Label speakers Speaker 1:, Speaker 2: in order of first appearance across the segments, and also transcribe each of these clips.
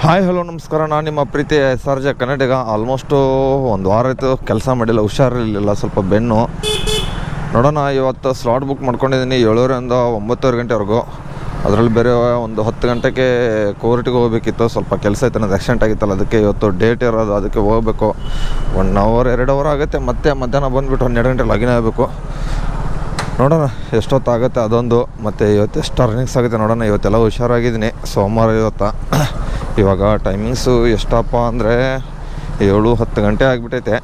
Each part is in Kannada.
Speaker 1: ಹಾಯ್ ಹಲೋ ನಮಸ್ಕಾರ. ನಾನು ನಿಮ್ಮ ಪ್ರೀತಿ ಸರ್ಜ ಕನ್ನಡಿಗ. ಆಲ್ಮೋಸ್ಟು ಒಂದು ವಾರ ಆಯಿತು ಕೆಲಸ ಮಾಡಿಲ್ಲ, ಹುಷಾರಿರಲಿಲ್ಲ, ಸ್ವಲ್ಪ ಬೆನ್ನು. ನೋಡೋಣ, ಇವತ್ತು ಸ್ಲಾಟ್ ಬುಕ್ ಮಾಡ್ಕೊಂಡಿದ್ದೀನಿ 7ರಿಂದ 9 ಗಂಟೆವರೆಗೂ. ಅದರಲ್ಲಿ ಬೇರೆ ಒಂದು 10 ಗಂಟೆಗೆ ಕೋರ್ಟಿಗೆ ಹೋಗಬೇಕಿತ್ತು, ಸ್ವಲ್ಪ ಕೆಲಸ ಇತ್ತು, ನನಗೆ ಆಕ್ಸಿಡೆಂಟ್ ಆಗಿತ್ತಲ್ಲ, ಅದಕ್ಕೆ ಇವತ್ತು ಡೇಟ್ ಇರೋದು, ಅದಕ್ಕೆ ಹೋಗಬೇಕು. 1 ಅವರ್ 2 ಅವರ್ ಆಗುತ್ತೆ. ಮತ್ತೆ ಮಧ್ಯಾಹ್ನ ಬಂದುಬಿಟ್ಟು 12 ಗಂಟೆ ಲಾಗಿನ್ ಆಗಬೇಕು. ನೋಡೋಣ ಎಷ್ಟೊತ್ತಾಗುತ್ತೆ ಅದೊಂದು. ಮತ್ತು ಇವತ್ತು ಎಷ್ಟು ಅರ್ನಿಂಗ್ಸ್ ಆಗುತ್ತೆ ನೋಡೋಣ. ಇವತ್ತೆಲ್ಲ ಹುಷಾರಾಗಿದ್ದೀನಿ. ಸೋಮವಾರ ಇವತ್ತು. ಇವಾಗ ಟೈಮಿಂಗ್ಸು ಎಷ್ಟಪ್ಪ ಅಂದರೆ 7-10 ಗಂಟೆ ಆಗಿಬಿಟ್ಟೈತೆ.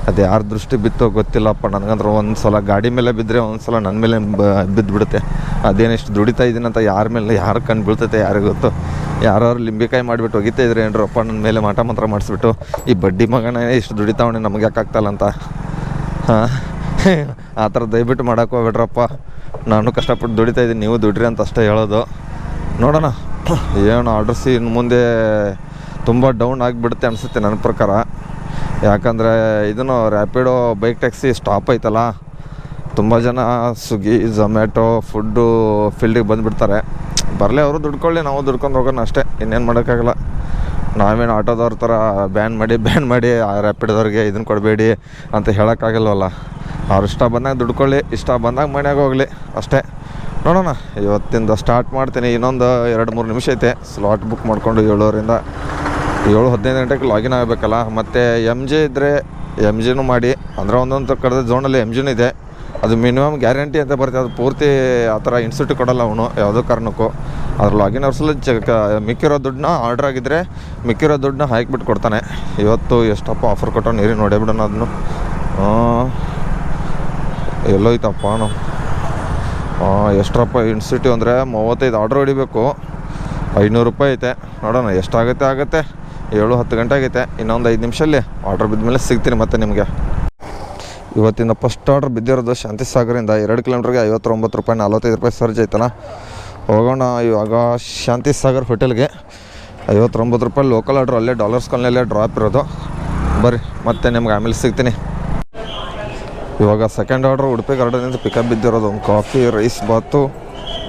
Speaker 1: ಅದು ಯಾರ ದೃಷ್ಟಿ ಬಿತ್ತೋ ಗೊತ್ತಿಲ್ಲಪ್ಪ. ನನಗಂದ್ರೆ ಒಂದು ಸಲ ಗಾಡಿ ಮೇಲೆ ಬಿದ್ದರೆ ಒಂದು ಸಲ ನನ್ನ ಮೇಲೆ ಬಿದ್ದುಬಿಡುತ್ತೆ. ಅದೇನೆಷ್ಟು ದುಡಿತಾ ಇದ್ದೀನಿ ಅಂತ ಯಾರ ಮೇಲೆ ಯಾರು ಕಣ್ಣು ಬೀಳ್ತೈತೆ ಯಾರಿಗೆ ಗೊತ್ತು. ಯಾರು ಲಿಂಬೆಕಾಯಿ ಮಾಡಿಬಿಟ್ಟು ಹೋಗಿತಾ ಇದ್ರೆ ಏನ್ರಪ್ಪ ನನ್ನ ಮೇಲೆ ಮಾಟ ಮಂತ್ರ ಮಾಡಿಸ್ಬಿಟ್ಟು, ಈ ಬಡ್ಡಿ ಮಗನೇ ಇಷ್ಟು ದುಡಿತಾವಣೆ ನಮಗೆ ಯಾಕಾಗ್ತಲ್ಲ ಅಂತ. ಹಾಂ, ಆ ಥರ ದಯವಿಟ್ಟು ಮಾಡೋಕ್ಕೆ ಹೋಗ್ಬೇಡ್ರಪ್ಪ. ನಾನು ಕಷ್ಟಪಟ್ಟು ದುಡಿತಾ ಇದ್ದೀನಿ, ನೀವು ದುಡ್ರಿ ಅಂತ ಅಷ್ಟೇ ಹೇಳೋದು. ನೋಡೋಣ ಏನು ಆರ್ಡರ್ಸ್ ಇನ್ನು ಮುಂದೆ ತುಂಬ ಡೌನ್ ಆಗಿಬಿಡುತ್ತೆ ಅನಿಸುತ್ತೆ ನನ್ನ ಪ್ರಕಾರ. ಯಾಕಂದರೆ ಇದನ್ನು ರ್ಯಾಪಿಡೋ ಬೈಕ್ ಟ್ಯಾಕ್ಸಿ ಸ್ಟಾಪ್ ಐತಲ್ಲ, ತುಂಬ ಜನ ಸ್ವಿಗ್ಗಿ ಝೊಮ್ಯಾಟೊ ಫುಡ್ಡು ಫೀಲ್ಡಿಗೆ ಬಂದುಬಿಡ್ತಾರೆ. ಬರಲಿ, ಅವರು ದುಡ್ಕೊಳ್ಳಿ, ನಾವು ದುಡ್ಕೊಂಡು ಹೋಗೋಣ ಅಷ್ಟೇ. ಇನ್ನೇನು ಮಾಡೋಕ್ಕಾಗಲ್ಲ. ನಾವೇನು ಆಟೋದವ್ರ ಥರ ಬ್ಯಾನ್ ಮಾಡಿ ರ್ಯಾಪಿಡೋದವ್ರಿಗೆ ಇದನ್ನು ಕೊಡಬೇಡಿ ಅಂತ ಹೇಳೋಕ್ಕಾಗಲ್ವಲ್ಲ. ಅವ್ರು ಇಷ್ಟ ಬಂದಾಗ ದುಡ್ಕೊಳ್ಳಿ, ಇಷ್ಟ ಬಂದಾಗ ಮನೆಯಾಗ ಹೋಗಲಿ ಅಷ್ಟೇ. ನೋಡೋಣ, ಇವತ್ತಿಂದ ಸ್ಟಾರ್ಟ್ ಮಾಡ್ತೀನಿ. ಇನ್ನೊಂದು 2-3 ನಿಮಿಷ ಐತೆ. ಸ್ಲಾಟ್ ಬುಕ್ ಮಾಡಿಕೊಂಡು 7ರಿಂದ 7:15 ಗಂಟೆಗೆ ಲಾಗಿನ್ ಆಗಬೇಕಲ್ಲ. ಮತ್ತು MG ಇದ್ದರೆ MGನೂ ಮಾಡಿ, ಅಂದರೆ ಒಂದೊಂದು ಕಡೆ ಝೋನಲ್ಲಿ MGನೂ ಇದೆ. ಅದು ಮಿನಿಮಮ್ ಗ್ಯಾರಂಟಿ ಅಂತ ಬರುತ್ತೆ. ಅದು ಪೂರ್ತಿ ಆ ಥರ ಇನ್ಸ್ಟಿಟ್ಯೂಟ್ ಕೊಡಲ್ಲ ಅವನು ಯಾವುದೋ ಕಾರಣಕ್ಕೂ. ಅದ್ರ ಲಾಗಿನ್ ಅವರ್ಸಲ್ಲಿ ಮಿಕ್ಕಿರೋ ದುಡ್ಡನ್ನ ಆರ್ಡ್ರ್ ಆಗಿದ್ದರೆ ಮಿಕ್ಕಿರೋ ದುಡ್ಡನ್ನ ಹಾಕಿಬಿಟ್ಟು ಕೊಡ್ತಾನೆ. ಇವತ್ತು ಎಷ್ಟಪ್ಪ ಆಫರ್ ಕೊಟ್ಟೋ ನೀರಿ ನೋಡೇ ಬಿಡೋಣ ಅದನ್ನು. ಎಲ್ಲೋಯ್ತಪ್ಪ ನಾವು. ಎಷ್ಟರಪ್ಪ ಇನ್ಸ್ಟಿಟ್ಯೂಟ್ ಅಂದರೆ 35 ಆರ್ಡ್ರ್ ಹೊಡಿಬೇಕು. 500 ರೂಪಾಯಿ ಐತೆ. ನೋಡೋಣ ಎಷ್ಟಾಗುತ್ತೆ 7-10 ಗಂಟೆ ಆಗೈತೆ. ಇನ್ನೊಂದು 5 ನಿಮಿಷಲ್ಲಿ ಆರ್ಡ್ರ್ ಬಿದ್ದ ಸಿಗ್ತೀನಿ ಮತ್ತೆ ನಿಮಗೆ. ಇವತ್ತಿಂದ ಫಸ್ಟ್ ಆರ್ಡ್ರ್ ಬಿದ್ದಿರೋದು ಶಾಂತಿ ಸಾಗರಿಂದ 2 ಕಿಲೋಮೀಟ್ರಿಗೆ 59 ರೂಪಾಯಿ 45 ರೂಪಾಯಿ ಸರ್ಜ್ ಐತಲ್ಲ. ಹೋಗೋಣ ಇವಾಗ ಶಾಂತಿ ಸಾಗರ್ ಹೋಟೆಲ್ಗೆ. 59 ರೂಪಾಯಿ ಲೋಕಲ್ ಆರ್ಡ್ರು, ಅಲ್ಲೇ ಡಾಲರ್ಸ್ ಕಾಲನಲ್ಲೇ ಡ್ರಾಪ್ ಇರೋದು. ಬರ್ರಿ ಮತ್ತೆ ನಿಮ್ಗೆ ಆಮೇಲೆ ಸಿಗ್ತೀನಿ. ಇವಾಗ ಸೆಕೆಂಡ್ ಆರ್ಡ್ರ್ ಉಡುಪಿ ಗಾರ್ಡನಿಂದ ಪಿಕಪ್ ಬಿದ್ದಿರೋದು. ಒಂದು ಕಾಫಿ, ರೈಸ್ ಬಾತು,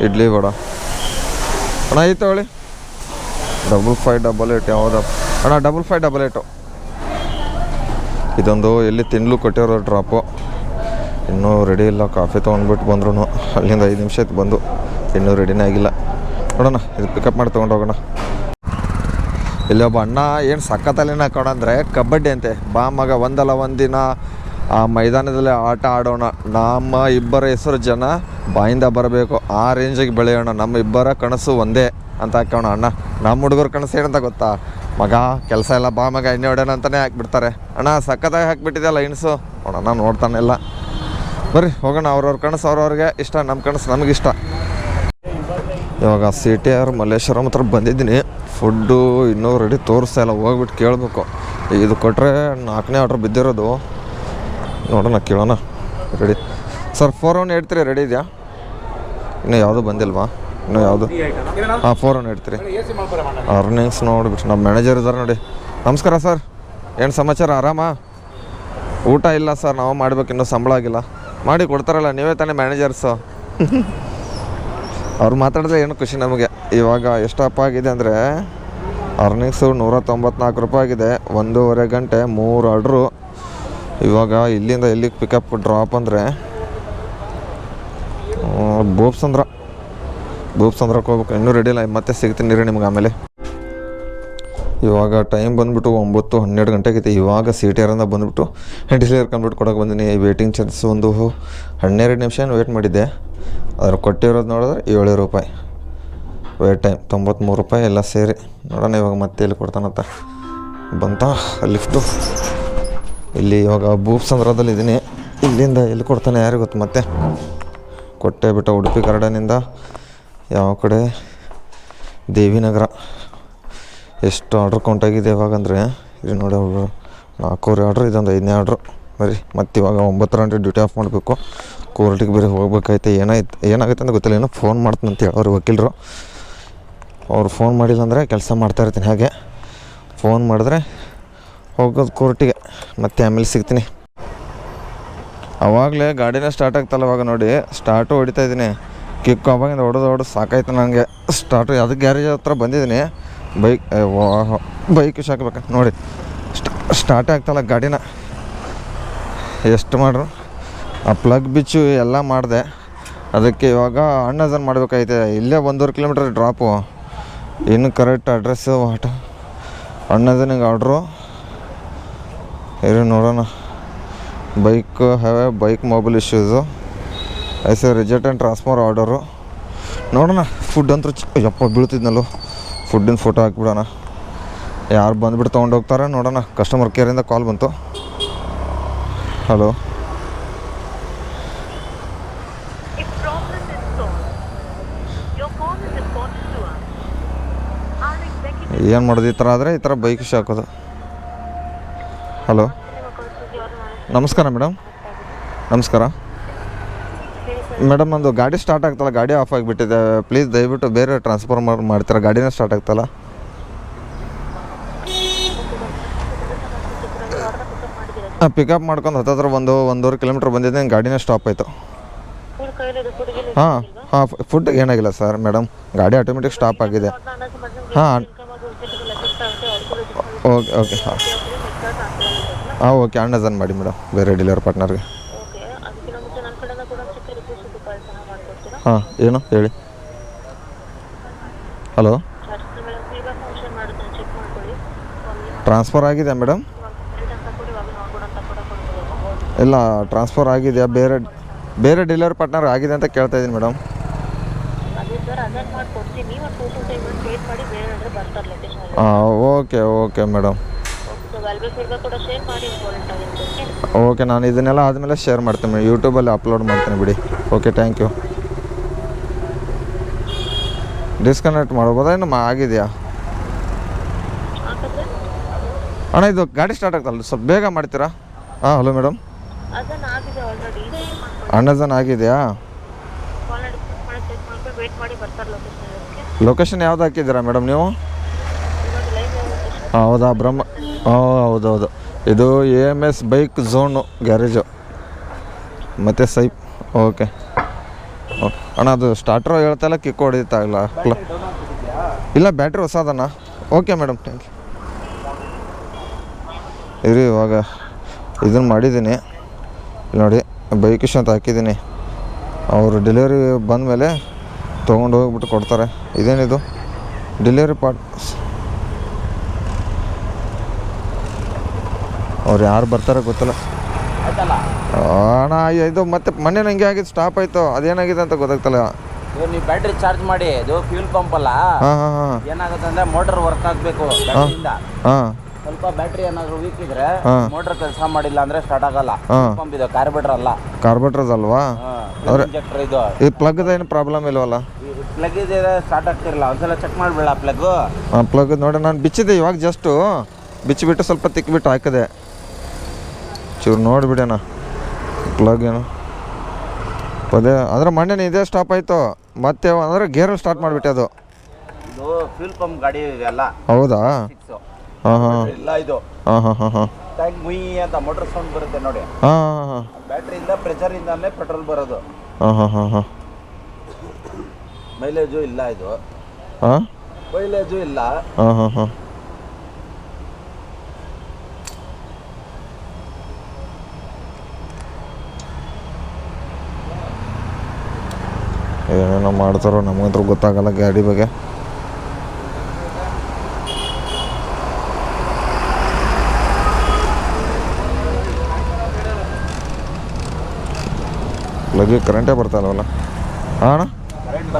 Speaker 1: ಇಡ್ಲಿ ವಡ. ಅಣ್ಣ ಐತೆ ಹೇಳಿ. 5588 ಯಾವುದಪ್ಪ ಅಣ್ಣ? 5588. ಇದೊಂದು ಎಲ್ಲಿ ತಿನ್ನಲು ಕೊಟ್ಟಿರೋ ಡ್ರಾಪು. ಇನ್ನೂ ರೆಡಿ ಇಲ್ಲ. ಕಾಫಿ ತೊಗೊಂಡ್ಬಿಟ್ಟು ಬಂದ್ರು. ಅಲ್ಲಿಂದ 5 ನಿಮಿಷ ಆಯ್ತು ಬಂದು, ಇನ್ನೂ ರೆಡಿನೇ ಆಗಿಲ್ಲ. ನೋಡೋಣ, ಇದು ಪಿಕಪ್ ಮಾಡಿ ತೊಗೊಂಡು ಹೋಗೋಣ. ಇಲ್ಲಿ ಒಬ್ಬ ಅಣ್ಣ ಏನು ಸಕ್ಕತ್ತಲ್ಲಿನ ಹಾಕೋಣಂದರೆ ಕಬಡ್ಡಿ ಅಂತೆ. ಬಾ ಮಗ, ಒಂದಲ್ಲ ಒಂದಿನ ಆ ಮೈದಾನದಲ್ಲಿ ಆಟ ಆಡೋಣ, ನಮ್ಮ ಇಬ್ಬರ ಹೆಸರು ಜನ ಬಾಯಿಂದ ಬರಬೇಕು, ಆ ರೇಂಜಿಗೆ ಬೆಳೆಯೋಣ, ನಮ್ಮ ಇಬ್ಬರ ಕನಸು ಒಂದೇ ಅಂತ ಹಾಕೋಣ. ಅಣ್ಣ ನಮ್ಮ ಹುಡುಗರ ಕನಸು ಏನಂತ ಗೊತ್ತಾ? ಮಗ ಕೆಲಸ ಎಲ್ಲ ಬಾ ಮಗ ಎಣ್ಣೆ ಹೊಡೆಯೋಣ ಅಂತಲೇ ಹಾಕ್ಬಿಡ್ತಾರೆ. ಅಣ್ಣ ಸಕ್ಕತ್ತಾಗಿ ಹಾಕ್ಬಿಟ್ಟಿದೆ ಲೈನ್ಸು. ನೋಡೋಣ, ನೋಡ್ತಾನೆ ಇಲ್ಲ. ಬರ್ರಿ ಹೋಗೋಣ. ಅವ್ರವ್ರ ಕನಸು ಅವ್ರವ್ರಿಗೆ ಇಷ್ಟ, ನಮ್ಮ ಕನಸು ನಮಗಿಷ್ಟ. ಇವಾಗ CTR ಮಲ್ಲೇಶ್ವರಂ ಹತ್ರ ಬಂದಿದ್ದೀನಿ. ಫುಡ್ಡು ಇನ್ನೂ ರೆಡಿ ತೋರಿಸ್ತಾ ಇಲ್ಲ, ಹೋಗ್ಬಿಟ್ಟು ಕೇಳಬೇಕು. ಇದು ಕೊಟ್ಟರೆ 4ನೇ ಆರ್ಡ್ರ್ ಬಿದ್ದಿರೋದು. ನೋಡೋಣ, ಕೇಳೋಣ. Ready sir? 4183 ರೆಡಿ ಇದೆಯಾ? ಇನ್ನೂ ಯಾವುದು ಬಂದಿಲ್ವಾ? ಇನ್ನೂ ಯಾವುದು? 4183 ಅರ್ನಿಂಗ್ಸ್ ನೋಡಿಬಿಟ್ಟು ನಮ್ಮ ಮ್ಯಾನೇಜರ್ ಇದ್ದಾರೆ ನೋಡಿ. ನಮಸ್ಕಾರ ಸರ್, ಏನು ಸಮಾಚಾರ? ಆರಾಮಾ? ಊಟ ಇಲ್ಲ ಸರ್, ನಾವು ಮಾಡ್ಬೇಕು, ಇನ್ನೂ ಸಂಬಳ ಆಗಿಲ್ಲ. ಮಾಡಿ ಕೊಡ್ತಾರಲ್ಲ, ನೀವೇ ತಾನೇ ಮ್ಯಾನೇಜರ್ಸು. ಅವ್ರು ಮಾತಾಡಿದ್ರೆ ಏನು ಖುಷಿ ನಮಗೆ. ಇವಾಗ ಎಷ್ಟಪ್ಪ ಆಗಿದೆ ಅಂದರೆ ಅರ್ನಿಂಗ್ಸು 194 ರೂಪಾಯಿ ಆಗಿದೆ. 1.5 ಗಂಟೆ 3 ಆರ್ಡ್ರು. ಇವಾಗ ಇಲ್ಲಿಂದ ಎಲ್ಲಿಗೆ ಪಿಕಪ್ ಡ್ರಾಪ್ ಅಂದರೆ ಭೂಪ್ಸಂದ್ರಕ್ಕೆ ಹೋಗ್ಬೇಕು. ಇನ್ನೂ ರೆಡಿ ಇಲ್ಲ, ಮತ್ತೆ ಸಿಗ್ತೀನಿ ರೀ ನಿಮ್ಗೆ ಆಮೇಲೆ. ಇವಾಗ ಟೈಮ್ ಬಂದುಬಿಟ್ಟು 9-12 ಗಂಟೆಗೆ ಐತೆ. ಇವಾಗ CTRಂದ ಬಂದುಬಿಟ್ಟು ಡಿಸ್ಲಿ ಕಂಪ್ಲೀಟ್ ಕೊಡೋಕೆ ಬಂದಿನಿ. ವೇಟಿಂಗ್ ಚಾರ್ಜಸ್ ಒಂದು 12 ನಿಮಿಷ ವೇಟ್ ಮಾಡಿದ್ದೆ. ಅದ್ರ ಕೊಟ್ಟಿರೋದು ನೋಡಿದ್ರೆ 7 ರೂಪಾಯಿ ವೇಟ್ ಟೈಮ್, 93 ರೂಪಾಯಿ ಎಲ್ಲ ಸೇರಿ. ನೋಡೋಣ ಇವಾಗ ಮತ್ತೆ ಎಲ್ಲಿ ಕೊಡ್ತಾನಂತ ಬಂತ ಲಿಫ್ಟು. ಇಲ್ಲಿ ಇವಾಗ ಭೂಪ್ಸಂದ್ರದಲ್ಲಿ ಇದ್ದೀನಿ. ಇಲ್ಲಿಂದ ಎಲ್ಲಿ ಕೊಡ್ತಾನೆ ಯಾರಿಗೆ ಗೊತ್ತು. ಮತ್ತೆ ಕೊಟ್ಟೆ ಬಿಟ್ಟ ಉಡುಪಿ ಗಾರ್ಡನಿಂದ ಯಾವ ಕಡೆ ದೇವಿನಗರ. ಎಷ್ಟು ಆರ್ಡ್ರ್ ಕೌಂಟಾಗಿದೆ ಇವಾಗಂದರೆ ಇದು ನೋಡಿ. 4 ಆರ್ಡ್ರ್, ಇದೊಂದು 5ನೇ ಆರ್ಡ್ರು. ಬರೀ ಮತ್ತು ಇವಾಗ 9 ಗಂಟೆ ಡ್ಯೂಟಿ ಆಫ್ ಮಾಡಬೇಕು. ಕೋರ್ಟಿಗೆ ಬೇರೆ ಹೋಗ್ಬೇಕಾಯ್ತು. ಏನಾಗುತ್ತೆ ಅಂತ ಗೊತ್ತಿಲ್ಲ. ಏನೋ ಫೋನ್ ಮಾಡ್ತೀನಿ ಅಂತ ಹೇಳೋರು ವಕೀಲರು. ಅವ್ರು ಫೋನ್ ಮಾಡಿಲ್ಲ ಅಂದರೆ ಕೆಲಸ ಮಾಡ್ತಾಯಿರ್ತೀನಿ. ಹಾಗೆ ಫೋನ್ ಮಾಡಿದ್ರೆ ಹೋಗೋದು ಕೋರ್ಟಿಗೆ, ಮತ್ತೆ ಆಮೇಲೆ ಸಿಗ್ತೀನಿ. ಆವಾಗಲೇ ಗಾಡಿನೇ ಸ್ಟಾರ್ಟ್ ಆಗ್ತಲ್ಲ. ಇವಾಗ ನೋಡಿ ಸ್ಟಾರ್ಟು ಹೊಡಿತಾಯಿದ್ದೀನಿ. ಕಿಕ್ಕು ಅವಾಗಿಂದ ಹೊಡೆದು ಸಾಕಾಯ್ತು ನನಗೆ. ಸ್ಟಾರ್ಟು ಯಾವುದಕ್ಕೆ ಗ್ಯಾರೇಜ್ ಹತ್ರ ಬಂದಿದ್ದೀನಿ. ಬೈಕ್ ಶಾಕ್ಬೇಕ ನೋಡಿ, ಸ್ಟಾರ್ಟ್ ಆಗ್ತಲ್ಲ ಗಾಡಿನ. ಎಷ್ಟು ಮಾಡ್ರು ಆ ಪ್ಲಗ್ ಬಿಚ್ಚು ಎಲ್ಲ ಮಾಡಿದೆ. ಅದಕ್ಕೆ ಇವಾಗ ಅಣ್ಣಜನ್ ಮಾಡಬೇಕೈತೆ. ಇಲ್ಲೇ 1.5 ಕಿಲೋಮೀಟ್ರ್ ಡ್ರಾಪು. ಇನ್ನು ಕರೆಕ್ಟ್ ಅಡ್ರೆಸ್ಸು ಅಣ್ಣಜನಿಗೆ ಆರ್ಡ್ರು ಇರಿ ನೋಡೋಣ. ಬೈಕ್ ಮೊಬೈಲ್ ಇಶ್ಯೂಸು ಐಸೆ ರಿಜೆಕ್ಟ್ ಆ್ಯಂಡ್ ಟ್ರಾನ್ಸ್ಫರ್ ಆರ್ಡರು ನೋಡೋಣ. ಫುಡ್ ಅಂತೂ ಯಪ್ಪ ಬೀಳ್ತಿದ್ನಲ್ಲೋ, ಫುಡ್ಡಿನ ಫೋಟೋ ಹಾಕ್ಬಿಡೋಣ. ಯಾರು ಬಂದುಬಿಟ್ಟು ತೊಗೊಂಡೋಗ್ತಾರೆ ನೋಡೋಣ. ಕಸ್ಟಮರ್ ಕೇರಿಂದ ಕಾಲ್ ಬಂತು. ಹಲೋ, ಏನು ಮಾಡೋದು? ಈ ಥರ ಆದರೆ ಈ ಥರ ಬೈಕ್ ಹಾಕೋದು. ಹಲೋ, ನಮಸ್ಕಾರ ಮೇಡಮ್. ನಮಸ್ಕಾರ ಮೇಡಮ್, ನಂದು ಗಾಡಿ ಸ್ಟಾರ್ಟ್ ಆಗ್ತಲ್ಲ, ಗಾಡಿ ಆಫ್ ಆಗಿಬಿಟ್ಟಿದೆ. ಪ್ಲೀಸ್ ದಯವಿಟ್ಟು ಬೇರೆ ಟ್ರಾನ್ಸ್ಫರ್ ಮಾಡ್ತೀರಾ? ಗಾಡಿನೇ ಸ್ಟಾರ್ಟ್ ಆಗ್ತಲ್ಲ. ಪಿಕಪ್ ಮಾಡ್ಕೊಂಡು ಹತ್ತತ್ರ 1.5 ಕಿಲೋಮೀಟ್ರ್ ಬಂದಿದ್ದೆ, ಗಾಡಿನೇ ಸ್ಟಾಪ್ ಆಯಿತು. ಹಾಂ ಫುಡ್ ಏನಾಗಿಲ್ಲ ಸರ್ ಮೇಡಮ್, ಗಾಡಿ ಆಟೋಮೆಟಿಕ್ ಸ್ಟಾಪ್ ಆಗಿದೆ. ಹಾಂ ಓಕೆ ಓಕೆ ಅಣ್ಣಜನ್ ಮಾಡಿ ಮೇಡಮ್, ಬೇರೆ ಡೆಲಿವರಿ ಪಾರ್ಟ್ನರ್ಗೆ. ಹಾಂ ಏನು ಹೇಳಿ. ಹಲೋ, ಟ್ರಾನ್ಸ್ಫರ್ ಆಗಿದೆ ಮೇಡಮ್? ಇಲ್ಲ, ಟ್ರಾನ್ಸ್ಫರ್ ಆಗಿದೆಯಾ? ಬೇರೆ ಡೆಲಿವರಿ ಪಾರ್ಟ್ನರ್ ಆಗಿದೆ ಅಂತ ಕೇಳ್ತಾ ಇದ್ದೀನಿ ಮೇಡಮ್. ಹಾಂ ಓಕೆ ಮೇಡಮ್. ಓಕೆ, ನಾನು ಇದನ್ನೆಲ್ಲ ಆದಮೇಲೆ ಶೇರ್ ಮಾಡ್ತೀನಿ, ಯೂಟ್ಯೂಬಲ್ಲಿ ಅಪ್ಲೋಡ್ ಮಾಡ್ತೀನಿ ಬಿಡಿ. Okay, thank you. ಡಿಸ್ಕನೆಕ್ಟ್ ಮಾಡ್ಬೋದಾ? ಇನ್ನು ಆಗಿದೆಯಾ ಅಣ್ಣ? ಇದು ಗಾಡಿ ಸ್ಟಾರ್ಟ್ ಆಗ್ತಲ್ಲ, ಸ್ವಲ್ಪ ಬೇಗ ಮಾಡ್ತೀರಾ? ಹಾಂ ಹಲೋ ಮೇಡಮ್, ಅಣ್ಣಜನ್ ಆಗಿದೆಯಾ? ಲೊಕೇಶನ್ ಯಾವ್ದು ಹಾಕಿದ್ದೀರಾ ಮೇಡಮ್ ನೀವು? ಹೌದಾ, ಹೌದೌದು. ಇದು AMS ಬೈಕ್ ಝೋನು ಗ್ಯಾರೇಜು ಮತ್ತು ಸೈಪ್. ಓಕೆ ಅಣ್ಣ, ಅದು ಸ್ಟಾರ್ಟ್ರು ಹೇಳ್ತಾಯಿಲ್ಲ, ಕಿಕ್ ಹೊಡಿತಾಯಿಲ್ಲ. ಇಲ್ಲ, ಬ್ಯಾಟ್ರಿ ಹೊಸದಣ್ಣ. Okay madam, thank you. ಇರಿ, ಇವಾಗ ಇದನ್ನು ಮಾಡಿದ್ದೀನಿ ನೋಡಿ, ಬೈಕ್ ಇಶ್ಯೂ ಅಂತ ಹಾಕಿದ್ದೀನಿ. ಅವರು ಡೆಲಿವರಿ ಬಂದಮೇಲೆ ತೊಗೊಂಡು ಹೋಗ್ಬಿಟ್ಟು ಕೊಡ್ತಾರೆ. ಇದೇನಿದು ಡೆಲಿವರಿ ಅವ್ರು ಯಾರು ಬರ್ತಾರೆ ಗೊತ್ತಿಲ್ಲ ಅಣ್ಣ. ಇದು ಮತ್ತೆ ಮೊನ್ನೆ ನಂಗೆ ಆಗಿದ್ದು ಸ್ಟಾಪ್ ಆಯಿತು, ಅದೇನಾಗಿದೆ ಅಂತ ಗೊತ್ತಾಗ್ತಲ್ಲ.
Speaker 2: ನೀವು ಬ್ಯಾಟ್ರಿ ಚಾರ್ಜ್ ಮಾಡಿ, ಇದು ಫ್ಯೂಲ್ ಪಂಪ್ ಅಲ್ಲ. ಏನಾಗುತ್ತೆ ಅಂದ್ರೆ ಮೋಟರ್ ವರ್ಕ್ ಆಗಬೇಕು ಬ್ಯಾಟ್ರಿಯಿಂದ. ಸ್ವಲ್ಪ ಬ್ಯಾಟ್ರಿ ಏನಾದ್ರು ವೀಕ್ ಇದ್ರೆ ಮೋಟರ್ ಕೆಲಸ ಮಾಡಿಲ್ಲ ಅಂದ್ರೆ ಸ್ಟಾರ್ಟ್ ಆಗಲ್ಲ. ಪಂಪ್ ಇದು ಕಾರ್ಬೋರೇಟರ್ ಅಲ್ಲ.
Speaker 1: ಕಾರ್ಬೋರೇಟರ್ ಅಲ್ವಾ?
Speaker 2: ಇಂಜೆಕ್ಟರ್ ಇದು.
Speaker 1: ಈ ಪ್ಲಗ್ ಏನು ಪ್ರಾಬ್ಲಮ್ ಇಲ್ವಲ್ಲ?
Speaker 2: ಪ್ಲಗ್ ಇದೆ, ಸ್ಟಾರ್ಟ್ ಆಗ್ತಿರಲ್ಲ. ಒಂದ್ಸಲ ಚೆಕ್ ಮಾಡಿಬಿಡ ಪ್ಲಗ್.
Speaker 1: ಪ್ಲಗ್ ನೋಡಿ, ನಾನು ಬಿಚ್ಚಿದೆ ಇವಾಗ, ಜಸ್ಟು ಬಿಚ್ಚಿಬಿಟ್ಟು ಸ್ವಲ್ಪ ತಿಕ್ಕಿಬಿಟ್ಟು ಹಾಕಿದೆ. ಚೂರು ನೋಡಿಬಿಡೋಣ ಪ್ಲಗ್ ಏನು ಪದೇ ಅಂದರೆ ಮೊನ್ನೆ ಇದೇ ಸ್ಟಾಪ್ ಆಯಿತು. ಮತ್ತೆ ಅಂದರೆ ಗೇರಲ್ಲಿ ಸ್ಟಾರ್ಟ್ ಮಾಡಿಬಿಟ್ಟೆ. ಅದು
Speaker 2: ಇದು ಫ್ಯೂಲ್ ಪಂಪ್ ಗಾಡಿ ಅಲ್ಲ.
Speaker 1: ಹೌದಾ?
Speaker 2: ಇಲ್ಲ, ಇದು ಟ್ಯಾಂಕ್ ಮುಯಿ ಅಂತ ಮೋಟರ್ ಸೌಂಡ್ ಬರುತ್ತೆ ನೋಡಿ. ಬ್ಯಾಟ್ರಿಯಿಂದ ಪ್ರೆಷರಿಂದಾನೇ ಪೆಟ್ರೋಲ್ ಬರೋದು. ಮೈಲೇಜು ಇಲ್ಲ, ಇದು ಮೈಲೇಜು ಇಲ್ಲ. ಏನೇನೋ ಮಾಡ್ತಾರೋ ನಮಗಂತೂ ಗೊತ್ತಾಗಲ್ಲ ಗಾಡಿ ಬಗ್ಗೆ. ಪ್ಲಗ್ಗೆ ಕರೆಂಟೇ ಬರ್ತಾ ಇಲ್ವಲ್ಲ? ಹಾಂ ಕರೆಂಟ್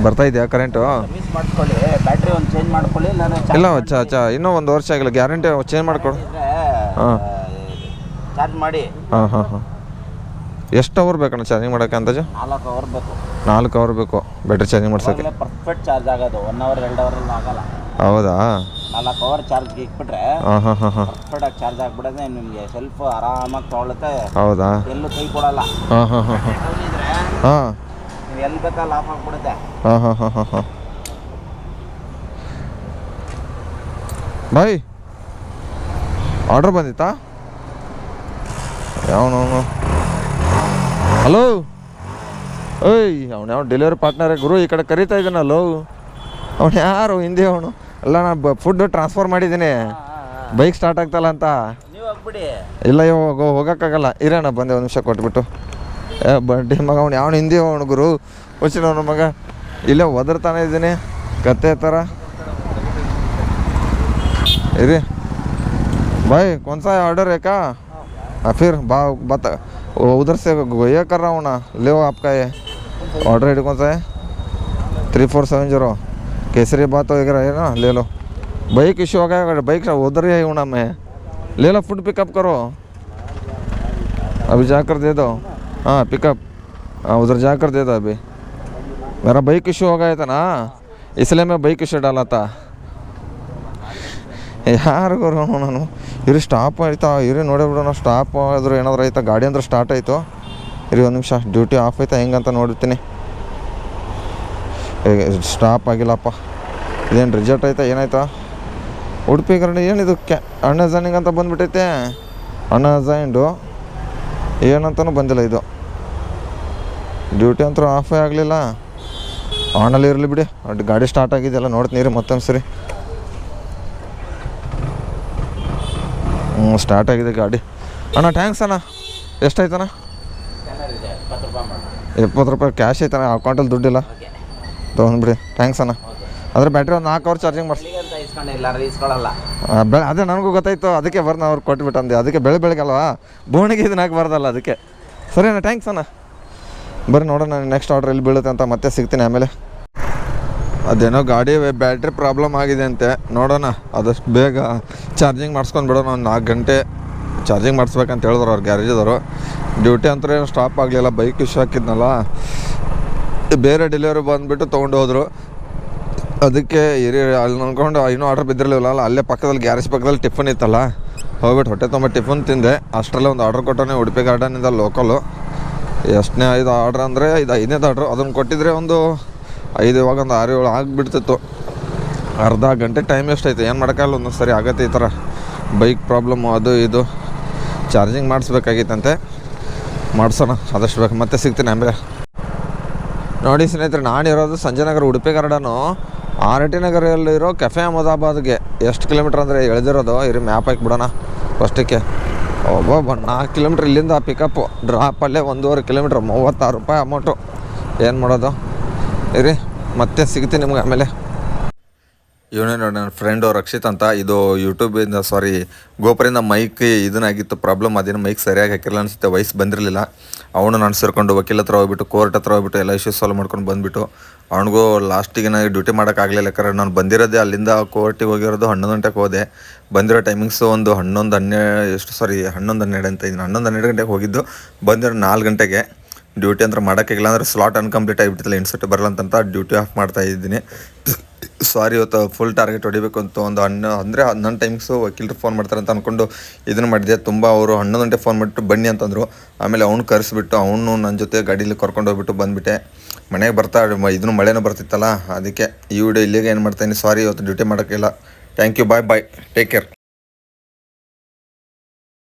Speaker 1: ಬರ್ತಾ ಇದೆಯಾ ಕರೆಂಟು?
Speaker 2: ಮಿಸ್ ಮಾಡ್ಕೊಳ್ಳಿ, ಬ್ಯಾಟ್ರಿ ಒಂದು ಚೇಂಜ್ ಮಾಡ್ಕೊಳ್ಳಿ. ನಾನು
Speaker 1: ಇಲ್ಲ ಇನ್ನೂ 1 ವರ್ಷ ಆಗಿಲ್ಲ, ಗ್ಯಾರಂಟಿ ಚೇಂಜ್ ಮಾಡಿಕೊಡು.
Speaker 2: ಚಾರ್ಜ್ ಮಾಡಿ.
Speaker 1: ಹಾಂ ಎಷ್ಟು ಅವರ್ ಬೇಕಣ್ಣ ಚಾರ್ಜಿಂಗ್ ಮಾಡೋಕ್ಕೆ ಅಂದಾಜು?
Speaker 2: 4 ಅವರ್ ಬೇಕು.
Speaker 1: 4 ಅವರ್ ಬೇಕು ಬ್ಯಾಟ್ರಿ ಚಾರ್ಜಿಂಗ್ ಮಾಡ್ಸೋಕ್ಕೆ?
Speaker 2: ಪರ್ಫೆಕ್ಟ್ ಚಾರ್ಜ್ ಆಗೋದು. 1 ಅವರ್ 2 ಅವರಲ್ಲಿ ಆಗಲ್ಲ.
Speaker 1: ಹೌದಾ?
Speaker 2: 4 ಅವರ್ ಚಾರ್ಜ್ಗೆ ಇಟ್ಬಿಟ್ರೆ ಪರ್ಫೆಕ್ಟ್ ಆಗಿ ಚಾರ್ಜ್ ಆಗ್ಬಿಡೋದೇ ನಿಮಗೆ. ಸೆಲ್ಫ್ ಆರಾಮಾಗಿ ತೊಗೊಳುತ್ತೆ.
Speaker 1: ಹೌದಾ?
Speaker 2: ಎಲ್ಲೂ ಕೈ ಕೊಡಲ್ಲ.
Speaker 1: ಹಾಂ
Speaker 2: ನೀವು ಎಲ್ಲಿ ಬೇಕಲ್ಲಿ ಆಫ್ ಆಗಿಬಿಡುತ್ತೆ.
Speaker 1: ಹಾಂ ಬಾಯ್, ಆರ್ಡ್ರ್ ಬಂದಿತ್ತಾ? ಯಾವನು? ಹಲೋ, ಅವನು ಯಾವ ಡೆಲಿವರಿ ಪಾರ್ಟ್ನರೇ ಗುರು, ಈ ಕಡೆ ಕರೀತಾ ಇದ್ದಾನಲ್ಲೋ. ಅವನು ಯಾರು ಹಿಂದೆ? ಅವನು ಅಲ್ಲ ನಾನು ಫುಡ್ ಟ್ರಾನ್ಸ್ಫರ್ ಮಾಡಿದ್ದೀನಿ, ಬೈಕ್ ಸ್ಟಾರ್ಟ್ ಆಗ್ತಲ್ಲ ಅಂತ.
Speaker 2: ನೀವು ಹೋಗ್ಬಿಡಿ.
Speaker 1: ಇಲ್ಲ ಇವಾಗ ಹೋಗೋಕ್ಕಾಗಲ್ಲ, ಇರೋಣ ಬಂದೆ ಒಂದು ನಿಮಿಷ ಕೊಟ್ಬಿಟ್ಟು. ಬಡ್ಡಿ ಮಗ ಅವ್ನು ಯಾವನು ಹಿಂದಿ ಅವನು ಗುರು ಹುಚ್ಚಿನ ಅವನ ಮಗ, ಇಲ್ಲೇ ಒದರ್ತಾನೆ ಇದ್ದೀನಿ ಕತ್ತೆ ಥರ. ಇರಿ भाई कौन सा ऑर्डर है क्या? फिर बता उधर से ये कर रहा हूँ ना, ले आपका ये ऑर्डर आई डी कौन सा है? 3470 केसरी बात वगैरह है ना, ले लो. बाइक इशू हो गया, बाइक उधर ही हूँ ना मैं, ले लो फुड पिकअप करो, अभी जाकर दे दो. हाँ पिकअप, हाँ उधर जाकर दे दो. अभी मेरा बाइक इशू हो गया था ना, इसलिए मैं बाइक इशू डाला था. ಯಾರಿಗೂ ನಾನು ಇರಿ ಸ್ಟಾಪ್ ಆಯ್ತಾ, ಇರಿ ನೋಡೇ ಬಿಡೋಣ. ಸ್ಟಾಪ್ ಆದರೂ ಏನಾದರೂ ಆಯ್ತಾ, ಗಾಡಿ ಅಂದ್ರೆ ಸ್ಟಾರ್ಟ್ ಆಯಿತು. ಇರಿ ಒಂದು ನಿಮಿಷ, ಡ್ಯೂಟಿ ಆಫ್ ಆಯ್ತಾ ಹೆಂಗಂತ ನೋಡ್ತೀನಿ. ಸ್ಟಾಪ್ ಆಗಿಲ್ಲಪ್ಪ, ಇದೇನು ರಿಜೆಕ್ಟ್ ಆಯ್ತಾ ಏನಾಯ್ತಾ? ಉಡುಪಿ ಕರಡಿ ಏನಿದು ಅನ್ಅಸೈನಿಂಗ್ ಅಂತ ಬಂದುಬಿಟ್ಟೈತೆ. ಅನ್ಅಸೈನ್ಡು ಏನಂತನೂ ಬಂದಿಲ್ಲ. ಇದು ಡ್ಯೂಟಿ ಅಂತೂ ಆಫೇ ಆಗಲಿಲ್ಲ. ಆನಲ್ಲಿ ಇರಲಿ ಬಿಡಿ, ಗಾಡಿ ಸ್ಟಾರ್ಟ್ ಆಗಿದೆಯಲ್ಲ ನೋಡ್ತೀನಿ ರೀ ಮತ್ತೊಂದು ಸರಿ. ಸ್ಟಾರ್ಟ್ ಆಗಿದೆ ಗಾಡಿ. ಅಣ್ಣ ಥ್ಯಾಂಕ್ಸ್ ಅಣ್ಣ. ಎಷ್ಟಾಯ್ತಣ್ಣ? 70 ರೂಪಾಯಿ ಕ್ಯಾಶ್ ಐತಣ್ಣ, ಅಕೌಂಟಲ್ಲಿ ದುಡ್ಡಿಲ್ಲ. ತೊಗೊಂಡ್ಬಿಡಿ, ಥ್ಯಾಂಕ್ಸ್ ಅಣ್ಣ. ಅಂದರೆ ಬ್ಯಾಟ್ರಿ ಒಂದು 4 ಅವರ್ ಚಾರ್ಜಿಂಗ್ ಮಾಡಿಸಿ. ಅದೇ ನನಗೂ ಗೊತ್ತಾಯ್ತು, ಅದಕ್ಕೆ ಬರ್ನ ಅವ್ರು ಕೊಟ್ಬಿಟ್ಟು ಅಂದೆ. ಅದಕ್ಕೆ ಬೆಳಗ್ಗೆಲ್ವಾ ಬೋಣಿಗೆ ಇದನ್ನ ಹಾಕಬಾರ್ದಲ್ಲ, ಅದಕ್ಕೆ. ಸರಿ ಅಣ್ಣ, ಥ್ಯಾಂಕ್ಸ್ ಅಣ್ಣ. ಬರ್ರಿ ನೋಡೋಣ ನೆಕ್ಸ್ಟ್ ಆರ್ಡ್ರ್ ಎಲ್ಲಿ ಬೀಳುತ್ತೆ ಅಂತ, ಮತ್ತೆ ಸಿಗ್ತೀನಿ ಆಮೇಲೆ. ಅದೇನೋ ಗಾಡಿ ಬ್ಯಾಟ್ರಿ ಪ್ರಾಬ್ಲಮ್ ಆಗಿದೆ ಅಂತೆ, ನೋಡೋಣ ಆದಷ್ಟು ಬೇಗ ಚಾರ್ಜಿಂಗ್ ಮಾಡಿಸ್ಕೊಂಡು ಬಿಡೋಣ. ಒಂದು 4 ಗಂಟೆ ಚಾರ್ಜಿಂಗ್ ಮಾಡಿಸ್ಬೇಕಂತ ಹೇಳಿದ್ರು ಅವ್ರು ಗ್ಯಾರೇಜದವರು. ಡ್ಯೂಟಿ ಅಂತೂ ಏನು ಸ್ಟಾಪ್ ಆಗಲಿಲ್ಲ, ಬೈಕ್ ಇಶ್ಯೂ ಹಾಕಿದ್ನಲ್ಲ, ಬೇರೆ ಡೆಲಿವರಿ ಬಂದುಬಿಟ್ಟು ತೊಗೊಂಡು ಹೋದರು. ಅದಕ್ಕೆ ಅಲ್ಲಿ ಅಂದ್ಕೊಂಡು ಇನ್ನೂ ಆರ್ಡ್ರ್ ಬಿದ್ದಿರಲಿಲ್ಲ, ಅಲ್ಲೇ ಪಕ್ಕದಲ್ಲಿ ಗ್ಯಾರೇಜ್ ಪಕ್ಕದಲ್ಲಿ ಟಿಫನ್ ಇತ್ತಲ್ಲ, ಹೋಗ್ಬಿಟ್ಟು ಹೊಟ್ಟೆ ತುಂಬ ಟಿಫನ್ ತಿಂದೆ. ಅಷ್ಟರಲ್ಲೇ ಒಂದು ಆರ್ಡ್ರ್ ಕೊಟ್ಟವನೇ ಉಡುಪಿ ಗಾರ್ಡನಿಂದ ಲೋಕಲು. ಎಷ್ಟನೇ 5 ಆರ್ಡ್ರ್ ಅಂದರೆ ಇದು 5ನೇದು ಆರ್ಡ್ರು. ಅದನ್ನು ಕೊಟ್ಟಿದ್ರೆ ಒಂದು 5 ಇವಾಗ ಒಂದು 6-7 ಆಗಿಬಿಡ್ತಿತ್ತು. ಅರ್ಧ ಗಂಟೆ ಟೈಮ್ ಎಷ್ಟೈತೆ, ಏನು ಮಾಡೋಕ್ಕಾಗಲ್ಲ, ಒಂದೊಂದು ಸರಿ ಆಗತ್ತೆ ಈ ಥರ ಬೈಕ್ ಪ್ರಾಬ್ಲಮ್ಮು. ಅದು ಇದು ಚಾರ್ಜಿಂಗ್ ಮಾಡಿಸ್ಬೇಕಾಗಿತ್ತಂತೆ, ಮಾಡಿಸೋಣ ಆದಷ್ಟು ಬೇಕು. ಮತ್ತೆ ಸಿಗ್ತೀನಿ ಆಮೇಲೆ. ನೋಡಿ ಸ್ನೇಹಿತರೆ, ನಾನಿರೋದು ಸಂಜಯನಗರ ಉಡುಪಿ ಗಾರ್ಡನು. RT ನಗರಲ್ಲಿರೋ ಕೆಫೆ ಅಹಮದಾಬಾದ್ಗೆ ಎಷ್ಟು ಕಿಲೋಮೀಟ್ರ್ ಅಂದರೆ ಎಳೆದಿರೋದು. ಇರಿ ಮ್ಯಾಪ್ ಹಾಕಿಬಿಡೋಣ ಫಸ್ಟಿಗೆ. ಒಬ್ಬೊಬ್ಬ 4 ಕಿಲೋಮೀಟ್ರ್ ಇಲ್ಲಿಂದ ಪಿಕಪ್ಪು, ಡ್ರಾಪಲ್ಲೇ 1.5 ಕಿಲೋಮೀಟ್ರ್, 36 ರೂಪಾಯಿ ಅಮೌಂಟು. ಏನು ಮಾಡೋದು ಇರಿ, ಮತ್ತೆ ಸಿಗ್ತೀನಿ ನಿಮ್ಗೆ ಆಮೇಲೆ. ಇವನೇ ನೋಡಿ ನನ್ನ ಫ್ರೆಂಡು ರಕ್ಷಿತ್ ಅಂತ. ಇದು ಯೂಟ್ಯೂಬಿಂದ ಗೋಪುರಿಂದ ಮೈಕ್ ಇದನ್ನಾಗಿತ್ತು ಪ್ರಾಬ್ಲಮ್. ಅದೇನು ಮೈಕ್ ಸರಿಯಾಗಿ ಹಾಕಿರಲ್ಲ ಅನಿಸುತ್ತೆ, ವಯಸ್ಸು ಬಂದಿರಲಿಲ್ಲ. ಅವನು ನಾನು ಸೇರಿಕೊಂಡು ವಕೀಲ ಹತ್ರ ಹೋಗ್ಬಿಟ್ಟು, ಕೋರ್ಟ್ ಹತ್ರ ಹೋಗ್ಬಿಟ್ಟು ಎಲ್ಲ ಇಶ್ಯೂಸ್ ಸಾಲ್ವ್ ಮಾಡ್ಕೊಂಡು ಬಂದುಬಿಟ್ಟು, ಅವನಿಗೂ ಲಾಸ್ಟಿಗೆ ನನಗೆ ಡ್ಯೂಟಿ ಮಾಡೋಕ್ಕಾಗಲಿಲ್ಲ. ಯಾಕಂದ್ರೆ ನಾನು ಬಂದಿರೋದೇ ಅಲ್ಲಿಂದ ಕೋರ್ಟಿಗೆ ಹೋಗಿರೋದು 11 ಗಂಟೆಗೆ ಹೋದೆ. ಬಂದಿರೋ ಟೈಮಿಂಗ್ಸು ಒಂದು 11-12 ಅಂತ ಇದ್ದೀನಿ. 11-12 ಗಂಟೆಗೆ ಹೋಗಿದ್ದು, ಬಂದಿರೋ 4 ಗಂಟೆಗೆ. ಡ್ಯೂಟಿ ಅಂತ ಮಾಡೋಕ್ಕಾಗಿಲ್ಲ, ಅಂದರೆ ಸ್ಲಾಟ್ ಅನ್ಕಂಪ್ಲೀಟ್ ಆಗಿಬಿಟ್ಟಿಲ್ಲ, ಇನ್ಸರ್ಟ್ ಬರಲ್ಲ ಅಂತ ಡ್ಯೂಟಿ ಆಫ್ ಮಾಡ್ತಾ ಇದ್ದೀನಿ. ಇವತ್ತು ಫುಲ್ ಟಾರ್ಗೆಟ್ ಹೊಡಿಬೇಕು ಅಂತ ಒಂದು 11 ಟೈಮ್ಸು ವಕೀಲರು ಫೋನ್ ಮಾಡ್ತಾರೆ ಅಂತ ಅಂದ್ಕೊಂಡು ಇದನ್ನು ಮಾಡಿದೆ. ತುಂಬ ಅವರು 11 ಗಂಟೆ ಫೋನ್ ಮಾಡಿಬಿಟ್ಟು ಬನ್ನಿ ಅಂತಂದರು. ಆಮೇಲೆ ಅವ್ನು ಕರೆಸಿಬಿಟ್ಟು ಅವನು ನನ್ನ ಜೊತೆ ಗಾಡೀಲಿ ಕರ್ಕೊಂಡು ಹೋಗ್ಬಿಟ್ಟು ಬಂದುಬಿಟ್ಟೆ. ಮನೆಗೆ ಇದನ್ನು ಮಳೆನೂ ಬರ್ತಿತ್ತಲ್ಲ, ಅದಕ್ಕೆ ಈ ವಿಡಿಯೋ ಇಲ್ಲಿಗೆ ಏನು ಮಾಡ್ತಾಯಿದ್ದೀನಿ. ಇವತ್ತು ಡ್ಯೂಟಿ ಮಾಡೋಕ್ಕಿಲ್ಲ. Thank you, bye take care.